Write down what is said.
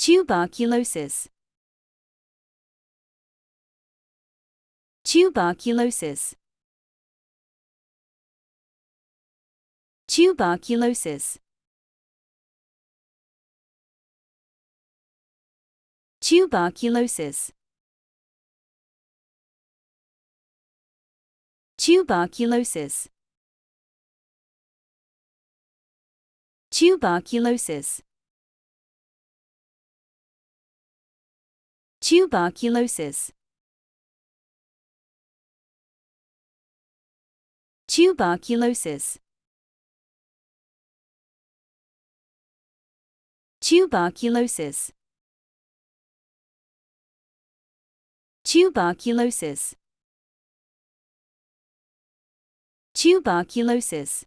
tuberculosis, tuberculosis, tuberculosis, tuberculosis, tuberculosis, tuberculosis, tuberculosis, tuberculosis, tuberculosis, tuberculosis, tuberculosis,